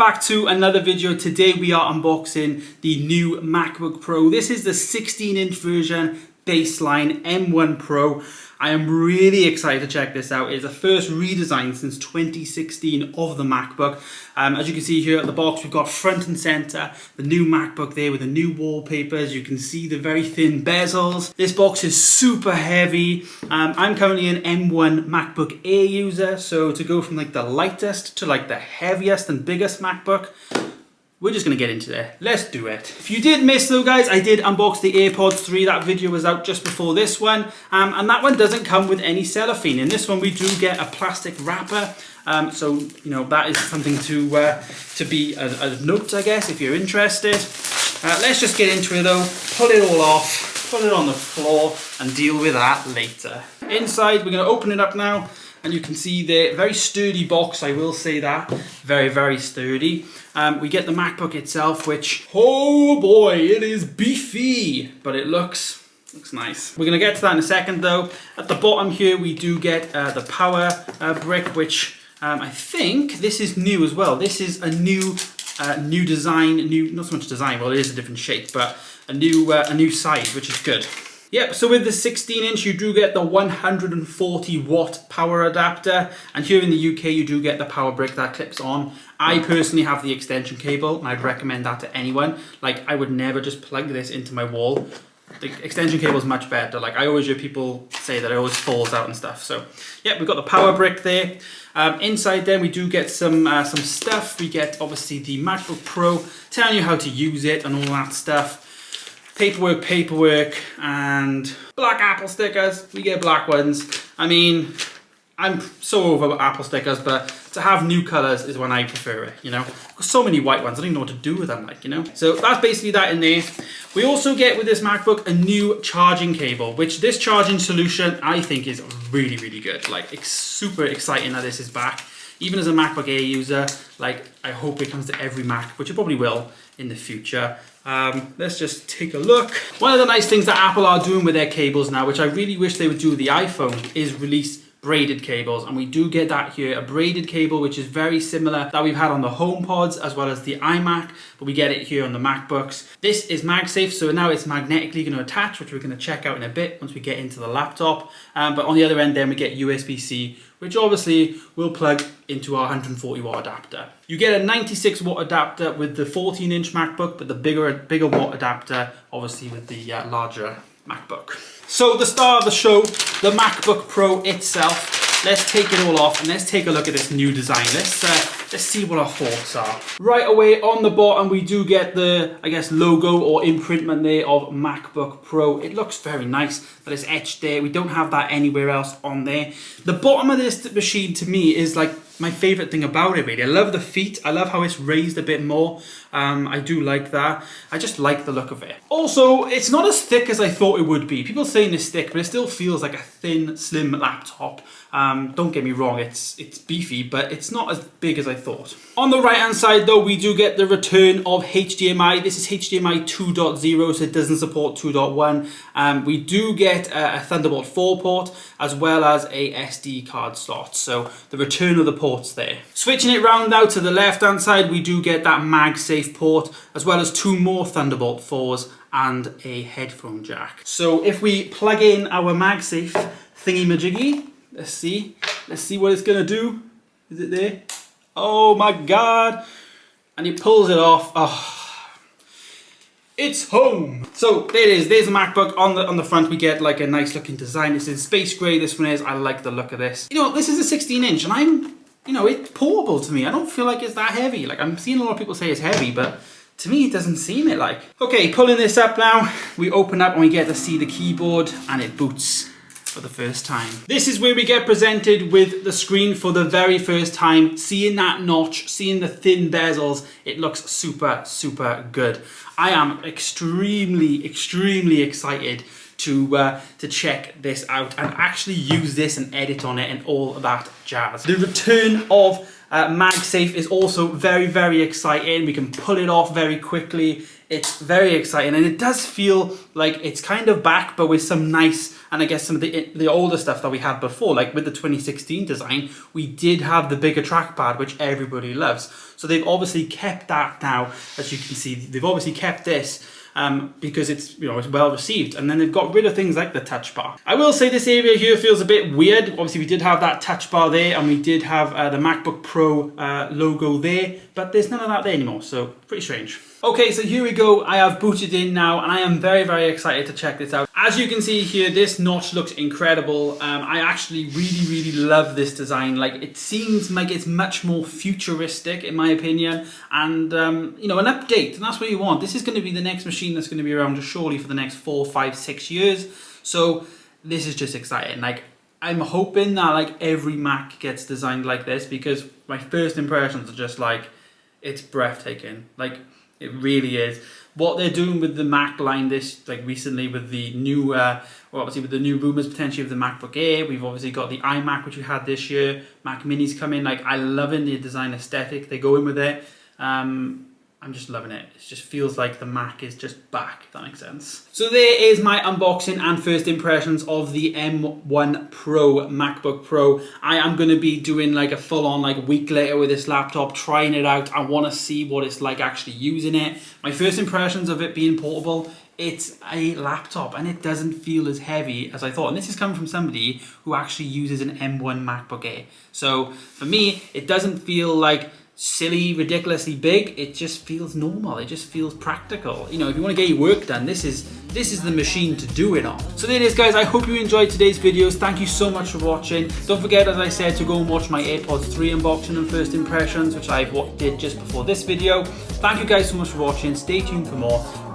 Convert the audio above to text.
back to another video. Today we are unboxing the new MacBook Pro. This is the 16-inch version baseline M1 Pro. I am really excited to check this out. It's the first redesign since 2016 of the MacBook. As you can see here at the box, we've got front and center the new MacBook there with the new wallpapers. You can see the very thin bezels. This box is super heavy. I'm currently an M1 MacBook Air user, so to go from like the lightest to like the heaviest and biggest MacBook, we're just going to get into there. Let's do it. If you did miss though, guys, I did unbox the AirPods 3. That video was out just before this one. And that one doesn't come with any cellophane. In this one, we do get a plastic wrapper. So, you know, that is something to be a note, I guess, if you're interested. Let's just get into it though. Pull it all off, put it on the floor, and deal with that later. Inside, we're going to open it up now. And you can see the very sturdy box, I will say that. Very, very sturdy. We get the MacBook itself, which, oh boy, it is beefy, but it looks nice. We're gonna get to that in a second though. At the bottom here, we do get the power brick, which I think this is new as well. This is a new design, not so much design, well it is a different shape, but a new size, which is good. Yep, so with the 16-inch, you do get the 140-watt power adapter, and here in the UK, you do get the power brick that clips on. I personally have the extension cable, and I'd recommend that to anyone. Like, I would never just plug this into my wall. The extension cable is much better. Like, I always hear people say that it always falls out and stuff. So, yeah, we've got the power brick there. Inside then, we do get some stuff. We get, obviously, the MacBook Pro, telling you how to use it and all that stuff. Paperwork, and black Apple stickers. We get black ones. I mean, I'm so over Apple stickers, but to have new colors is when I prefer it, you know. So many white ones, I don't even know what to do with them, like, you know. So that's basically that in there. We also get with this MacBook a new charging cable, which this charging solution I think is really, really good. Like, it's super exciting that this is back. Even as a MacBook Air user, like, I hope it comes to every Mac, which it probably will in the future. Let's just take a look. One of the nice things that Apple are doing with their cables now, which I really wish they would do with the iPhone, is release braided cables, and we do get that here, a braided cable which is very similar that we've had on the HomePods as well as the iMac, but we get it here on the MacBooks. This is MagSafe, so now it's magnetically going to attach, which we're going to check out in a bit once we get into the laptop. But on the other end then we get USB-C, which obviously will plug into our 140-watt adapter. You get a 96-watt adapter with the 14-inch MacBook, but the bigger watt adapter obviously with the larger MacBook. So the star of the show, the MacBook Pro itself. Let's take it all off and let's take a look at this new design. Let's see what our thoughts are. Right away on the bottom, we do get the, I guess, logo or imprintment there of MacBook Pro. It looks very nice that it's etched there. We don't have that anywhere else on there. The bottom of this machine to me is like my favorite thing about it, really. I love the feet. I love how it's raised a bit more. I do like that. I just like the look of it. Also, it's not as thick as I thought it would be. People saying it's thick, but it still feels like a thin, slim laptop. Don't get me wrong, it's beefy, but it's not as big as I thought. On the right hand side though, we do get the return of HDMI. This is HDMI 2.0, so it doesn't support 2.1. We do get a Thunderbolt 4 port as well as a SD card slot, so the return of the ports there. Switching it round now to the left hand side, we do get that MagSafe port as well as two more Thunderbolt 4s and a headphone jack. So if we plug in our MagSafe thingy-majiggy, let's see what it's gonna do. Is it there? Oh my God. And it pulls it off. Oh, it's home. So there it is, there's the MacBook. On the front we get like a nice looking design. It's in space gray, this one is. I like the look of this. You know, this is a 16-inch and it's portable to me. I don't feel like it's that heavy. Like, I'm seeing a lot of people say it's heavy, but to me it doesn't seem it like. Okay, pulling this up now, we open up and we get to see the keyboard and it boots for the first time. This is where we get presented with the screen for the very first time. Seeing that notch, seeing the thin bezels, it looks super, super good. I am extremely, extremely excited to check this out and actually use this and edit on it and all of that jazz. The return of MagSafe is also very, very exciting. We can pull it off very quickly. It's very exciting, and it does feel like it's kind of back, but with some nice, and I guess some of the older stuff that we had before, like with the 2016 design, we did have the bigger trackpad, which everybody loves. So they've obviously kept that now, as you can see. They've obviously kept this because it's, you know, it's well received, and then they've got rid of things like the touch bar. I will say this area here feels a bit weird. Obviously we did have that touch bar there, and we did have the MacBook Pro logo there, but there's none of that there anymore, so pretty strange. Okay, so here we go. I have booted in now, and I am very, very excited to check this out. As you can see here, this notch looks incredible. I actually really, really love this design. Like, it seems like it's much more futuristic, in my opinion, and you know, an update, and that's what you want. This is going to be the next machine that's going to be around surely for the next 4, 5, 6 years. So this is just exciting. Like, I'm hoping that like every Mac gets designed like this, because my first impressions are just like, it's breathtaking. Like, it really is. What they're doing with the Mac line this, like recently with the new, well, obviously with the new rumours potentially of the MacBook Air, we've obviously got the iMac, which we had this year, Mac Minis coming. Like, I love the design aesthetic they go in with it. I'm just loving it. It just feels like the Mac is just back, if that makes sense. So there is my unboxing and first impressions of the M1 Pro MacBook Pro. I am going to be doing like a full-on like week later with this laptop, trying it out. I want to see what it's like actually using it. My first impressions of it being portable, it's a laptop and it doesn't feel as heavy as I thought. And this is coming from somebody who actually uses an M1 MacBook Air. So for me, it doesn't feel like silly, ridiculously big. It just feels normal. It just feels practical. You know, if you want to get your work done, this is the machine to do it on. So there it is, guys. I hope you enjoyed today's videos. Thank you so much for watching. Don't forget, as I said, to go and watch my AirPods 3 unboxing and first impressions, which I did just before this video. Thank you guys so much for watching. Stay tuned for more.